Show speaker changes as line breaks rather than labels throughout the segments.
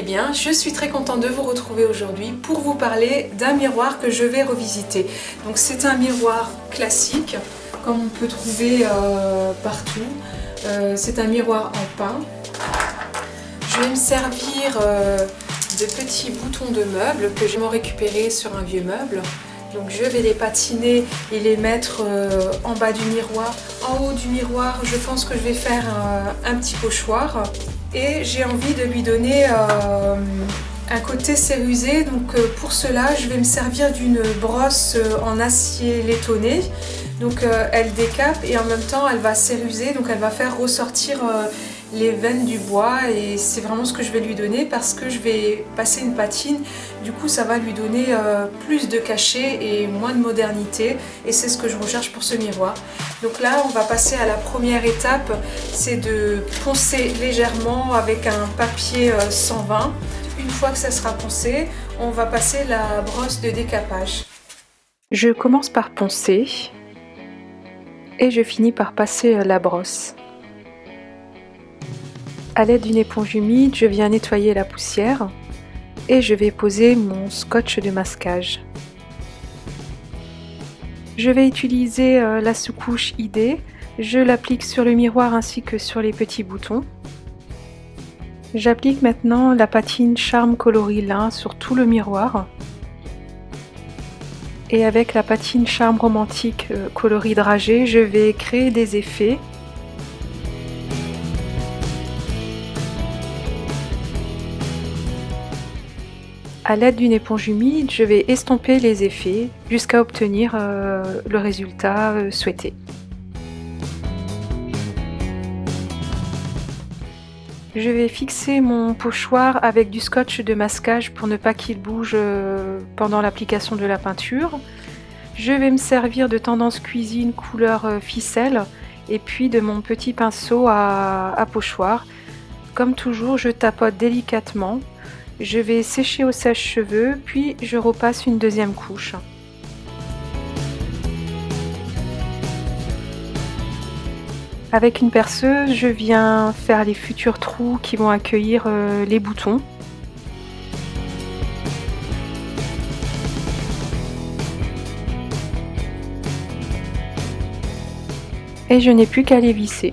bien, je suis très contente de vous retrouver aujourd'hui pour vous parler d'un miroir que je vais revisiter. Donc c'est un miroir classique, comme on peut trouver partout. C'est un miroir en pin. Je vais me servir de petits boutons de meubles que j'ai récupérés sur un vieux meuble. Donc je vais les patiner et les mettre en bas du miroir. En haut du miroir, je pense que je vais faire un petit pochoir. Et j'ai envie de lui donner un côté cérusé. Donc pour cela, je vais me servir d'une brosse en acier laitonné. Donc elle décape et en même temps elle va céruser, donc elle va faire ressortir les veines du bois, et c'est vraiment ce que je vais lui donner parce que je vais passer une patine. Du coup ça va lui donner plus de cachet et moins de modernité, et c'est ce que je recherche pour ce miroir. Donc là on va passer à la première étape, c'est de poncer légèrement avec un papier 120. Une fois que ça sera poncé, on va passer la brosse de décapage. Je commence par poncer et je finis par passer la brosse. À l'aide d'une éponge humide, je viens nettoyer la poussière et je vais poser mon scotch de masquage. Je vais utiliser la sous-couche ID. Je l'applique sur le miroir ainsi que sur les petits boutons. J'applique maintenant la patine Charme Coloris Lin sur tout le miroir. Et avec la patine Charme Romantique Coloris Dragée, je vais créer des effets. À l'aide d'une éponge humide, je vais estomper les effets jusqu'à obtenir le résultat souhaité. Je vais fixer mon pochoir avec du scotch de masquage pour ne pas qu'il bouge pendant l'application de la peinture. Je vais me servir de tendance cuisine couleur ficelle et puis de mon petit pinceau à pochoir. Comme toujours, je tapote délicatement. Je vais sécher au sèche-cheveux, puis je repasse une deuxième couche. Avec une perceuse, je viens faire les futurs trous qui vont accueillir les boutons. Et je n'ai plus qu'à les visser.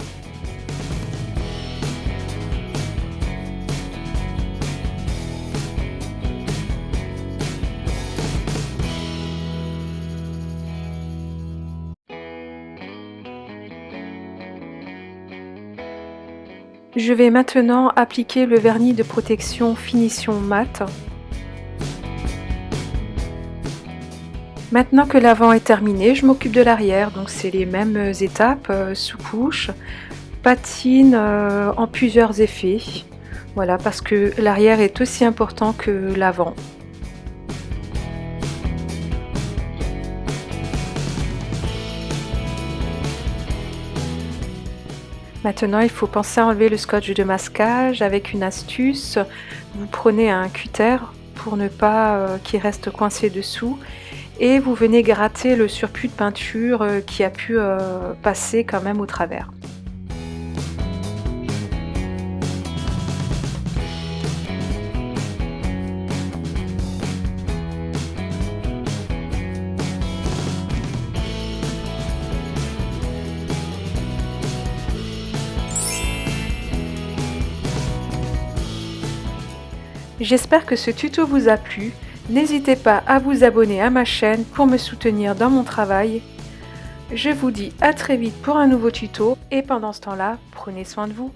Je vais maintenant appliquer le vernis de protection finition mat. Maintenant que l'avant est terminé, je m'occupe de l'arrière. Donc c'est les mêmes étapes, sous-couche, patine en plusieurs effets. Voilà, parce que l'arrière est aussi important que l'avant. Maintenant, il faut penser à enlever le scotch de masquage avec une astuce. Vous prenez un cutter pour ne pas qu'il reste coincé dessous et vous venez gratter le surplus de peinture qui a pu passer quand même au travers. J'espère que ce tuto vous a plu. N'hésitez pas à vous abonner à ma chaîne pour me soutenir dans mon travail. Je vous dis à très vite pour un nouveau tuto et pendant ce temps-là, prenez soin de vous.